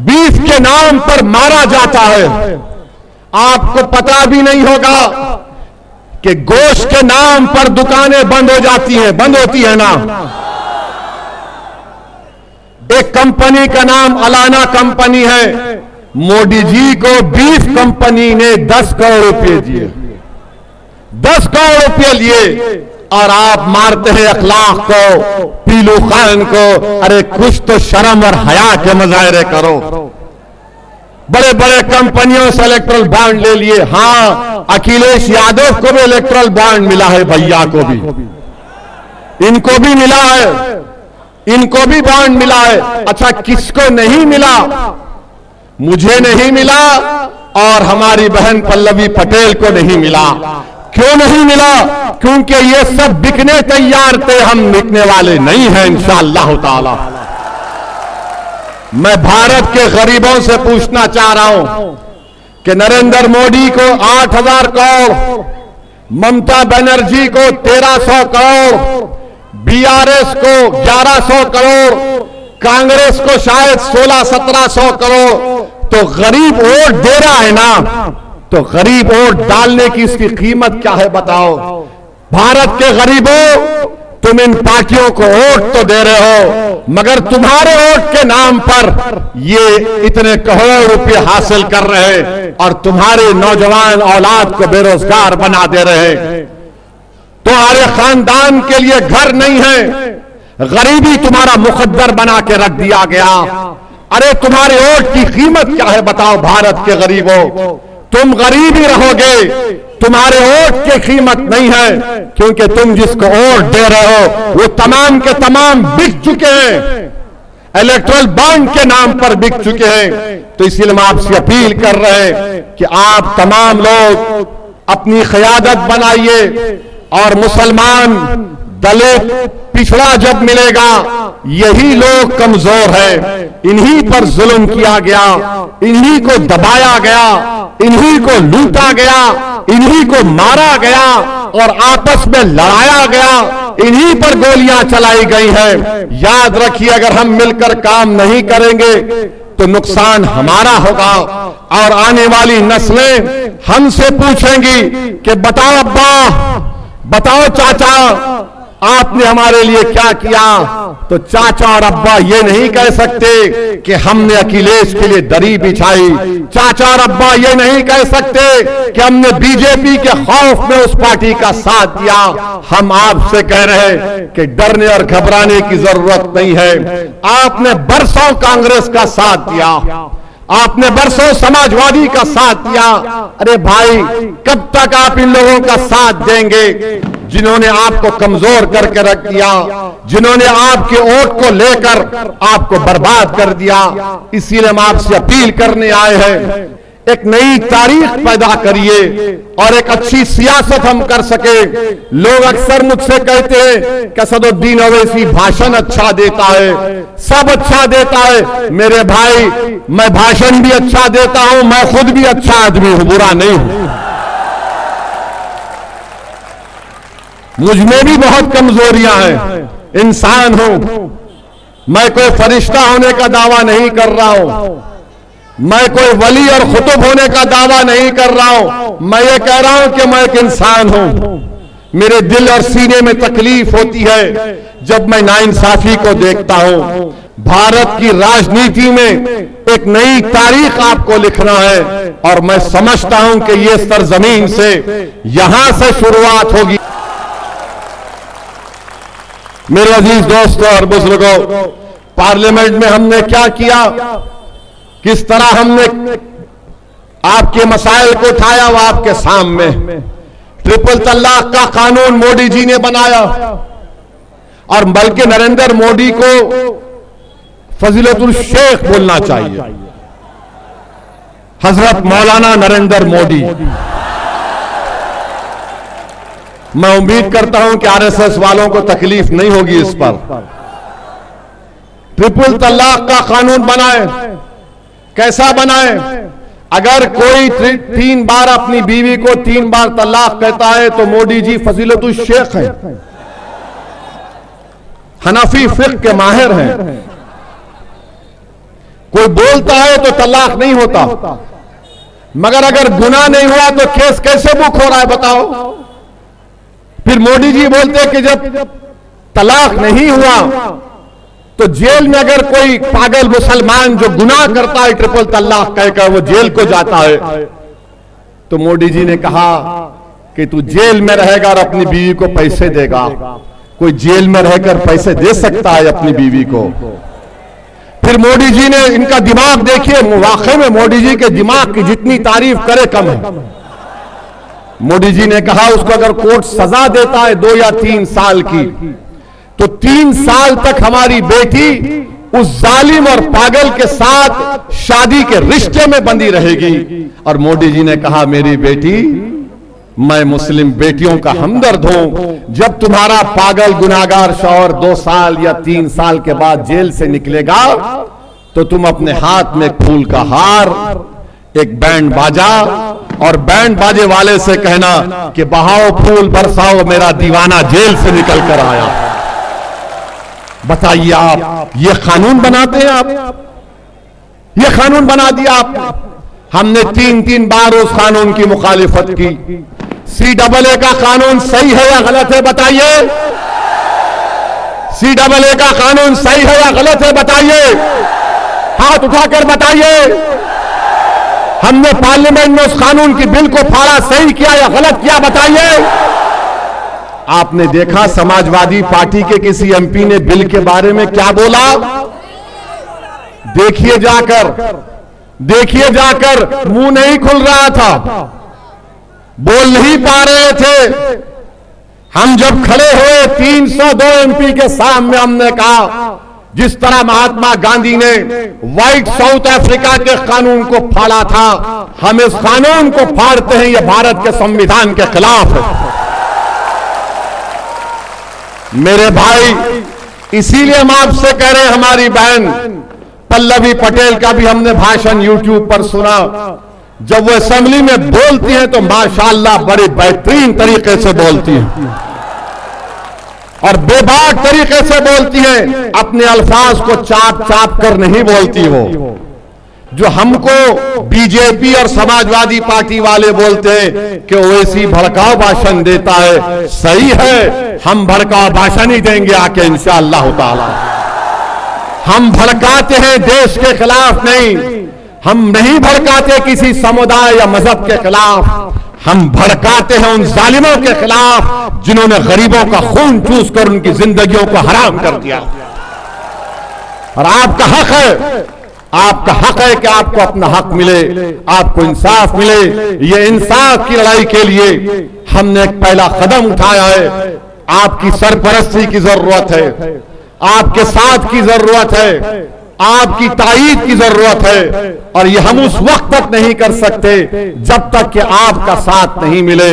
Beef के नाम पर मारा जाता है। आपको पता भी नहीं होगा कि गोश्त के नाम पर दुकानें बंद हो जाती हैं, बंद होती है ना। एक कंपनी का नाम अलाना कंपनी है। मोदी जी को बीफ कंपनी ने 10 करोड़ रुपए दिए, 10 करोड़ रुपए लिए, और आप मारते हैं अखलाक को, पीलू खान को। अरे कुछ तो शर्म और हया के मुजाहरे करो। बड़े बड़े कंपनियों से इलेक्ट्रल बॉन्ड ले लिए। हां, अखिलेश यादव को भी इलेक्ट्रल बॉन्ड मिला है, भैया को भी, इनको भी मिला है, इनको भी बॉन्ड मिला है। अच्छा, किसको नहीं मिला? मुझे नहीं मिला और हमारी बहन पल्लवी पटेल को नहीं मिला। क्यों नहीं मिला? क्योंकि ये सब बिकने तैयार थे, हम बिकने वाले नहीं हैं इंशाअल्लाह ताला। मैं भारत के गरीबों से पूछना चाह रहा हूं कि नरेंद्र मोदी को 8,000 करोड़, ममता बनर्जी को 1,300 करोड़, बीआरएस को 1,100 करोड़, कांग्रेस को शायद 1600-1700 करोड़, तो गरीब वोट दे रहा है ना। तो गरीब वोट डालने की इसकी कीमत क्या है बताओ। भारत के गरीबों, तुम इन पार्टियों को वोट तो दे रहे हो, मगर तुम्हारे वोट के नाम पर ये इतने करोड़ रुपए हासिल कर रहे हैं और तुम्हारे नौजवान औलाद को बेरोजगार बना दे रहे हैं। तुम्हारे खानदान के लिए घर नहीं है, गरीबी तुम्हारा मुकद्दर बना के रख दिया गया। अरे तुम्हारे वोट की कीमत क्या है बताओ भारत के गरीबों। तुम गरीब ही रहोगे, तुम्हारे वोट की कीमत नहीं है, क्योंकि तुम जिसको वोट दे रहे हो वो तमाम के तमाम बिक चुके हैं, इलेक्ट्रल बॉन्ड के नाम पर बिक चुके हैं। तो इसलिए हम आपसे अपील कर रहे हैं कि आप तमाम लोग अपनी क़यादत बनाइए, और मुसलमान, दलित, पिछड़ा जब मिलेगा, यही लोग कमजोर हैं, इन्हीं पर जुल्म किया गया, इन्हीं को दबाया गया, इन्हीं को लूटा गया, इन्हीं को मारा गया और आपस में लड़ाया गया, इन्हीं पर गोलियां चलाई गई हैं। याद रखिए, अगर हम मिलकर काम नहीं करेंगे तो नुकसान हमारा होगा, और आने वाली नस्लें हमसे पूछेंगी कि बताओ अब्बा, बताओ चाचा, आपने हमारे लिए क्या किया। तो चाचा और अब्बा ये नहीं कह सकते कि हमने अखिलेश के लिए दरी बिछाई। चाचा और अब्बा ये नहीं कह सकते कि हमने बीजेपी के खौफ में उस पार्टी का साथ दिया। हम आपसे कह रहे हैं कि डरने और घबराने की जरूरत नहीं है। आपने बरसों कांग्रेस का साथ दिया, आपने बरसों समाजवादी का साथ दिया। अरे भाई, कब तक आप इन लोगों का साथ देंगे जिन्होंने आपको कमजोर करके रख दिया, जिन्होंने आपके वोट को लेकर आपको बर्बाद कर दिया। इसीलिए हम आपसे अपील करने आए हैं, एक नई तारीख पैदा करिए और एक अच्छी सियासत हम कर सके। लोग अक्सर मुझसे कहते हैं कि असदुद्दीन ओवैसी भाषण अच्छा देता है, सब अच्छा देता है। मेरे भाई, मैं भाषण भी अच्छा देता हूं, मैं खुद भी अच्छा आदमी हूं, बुरा नहीं हूं। मुझ में भी बहुत कमजोरियां हैं, इंसान हूं। मैं कोई फरिश्ता होने का दावा नहीं कर रहा हूं, मैं कोई वली और खुतुब होने का दावा नहीं कर रहा हूं। मैं ये कह रहा हूं कि मैं एक इंसान हूं। मेरे दिल और सीने में तकलीफ होती है जब मैं नाइंसाफी को देखता हूं। भारत की राजनीति में एक नई तारीख आपको लिखना है, और मैं समझता हूं कि ये सरजमीन से, यहां से शुरुआत होगी। मेरे अजीज दोस्तों और बुजुर्गों, पार्लियामेंट में हमने क्या किया, किस तरह हमने आपके मसाइल को उठाया, वो आपके सामने। ट्रिपल तलाक का कानून मोदी जी ने बनाया, और बल्कि नरेंद्र मोदी को फजीलतुल शेख बोलना चाहिए, हजरत मौलाना नरेंद्र मोदी। मैं उम्मीद करता हूं कि आरएसएस वालों को तकलीफ नहीं होगी इस पर। ट्रिपल तलाक का कानून बनाए, कैसा बनाए? अगर कोई 3 बार अपनी बीवी को 3 बार तलाक कहता है तो मोदी जी फजीलतुल शेख हैं, हनफी फिक्र के माहिर हैं। कोई बोलता है तो तलाक नहीं होता, मगर अगर गुनाह नहीं हुआ तो केस कैसे बुक हो रहा है बताओ। फिर मोदी जी बोलते कि जब तलाक नहीं हुआ तो जेल में अगर कोई पागल मुसलमान जो गुनाह करता है ट्रिपल तलाक कहकर वो जेल को जाता है, तो मोदी जी ने कहा कि तू जेल में रहेगा और अपनी बीवी को पैसे देगा। कोई जेल में रहकर पैसे दे सकता है अपनी बीवी को? फिर मोदी जी ने, इनका दिमाग देखिए, वाकई में मोदी जी के दिमाग की जितनी तारीफ करे कम है। मोदी जी ने कहा उसको अगर कोर्ट सजा देता है 2 या 3 साल की, तो 3 साल तक हमारी बेटी उस जालिम और पागल के साथ शादी के रिश्ते में बंधी रहेगी। और मोदी जी ने कहा मेरी बेटी, मैं मुस्लिम बेटियों का हमदर्द हूं। जब तुम्हारा पागल गुनाहगार शौहर 2 साल या 3 साल के बाद जेल से निकलेगा तो तुम अपने हाथ में एक फूल का हार, एक बैंड बाजा, और बैंड बाजे वाले से कहना कि बहाओ फूल बरसाओ, मेरा दीवाना जेल से निकल कर आया। बताइए आप, ये कानून बनाते हैं आप? ये कानून बना दिया आप। हमने 3 बार उस कानून की मुखालिफत की। CAA का कानून सही है या गलत है बताइए? CAA का कानून सही है या गलत है बताइए? हाथ उठाकर बताइए। हमने पार्लियामेंट में उस कानून की बिल को फाड़ा, सही किया या गलत किया बताइए? आपने देखा समाजवादी पार्टी के किसी MP ने बिल के बारे में क्या बोला? देखिए जाकर, मुंह नहीं खुल रहा था, बोल नहीं पा रहे थे। हम जब खड़े हुए 302 MP के सामने, हमने कहा जिस तरह महात्मा गांधी ने व्हाइट साउथ अफ्रीका के कानून को फाड़ा था, हम इस कानून को फाड़ते हैं। यह भारत के संविधान के खिलाफ है। मेरे भाई, इसीलिए हम आपसे कह रहे हैं, हमारी बहन पल्लवी पटेल का भी हमने भाषण YouTube पर सुना। जब वो असेंबली में बोलती हैं तो माशाअल्लाह बड़े बेहतरीन तरीके से बोलती हैं और बेबाक तरीके से बोलती हैं। अपने अल्फाज को चाप चाप कर नहीं बोलती वो। जो हमको बीजेपी और समाजवादी पार्टी वाले बोलते हैं कि ओवैसी भड़काऊ भाषण देता है, सही है, हम भड़काऊ भाषण ही देंगे आके इंशाअल्लाह ताला। हम भड़काते हैं देश के खिलाफ नहीं, हम नहीं भड़काते किसी समुदाय या मजहब के खिलाफ, हम भड़काते हैं उन जालिमों के खिलाफ जिन्होंने गरीबों का खून चूस कर उनकी जिंदगियों को हराम कर दिया। और आपका हक है कि आपको अपना हक मिले, आपको इंसाफ मिले। ये इंसाफ की लड़ाई के लिए हमने एक पहला कदम उठाया है। आपकी सरपरस्ती की जरूरत है, आपके साथ की जरूरत है, आपकी ताईद की जरूरत है। और ये हम उस वक्त तक नहीं कर सकते जब तक कि आपका साथ नहीं मिले।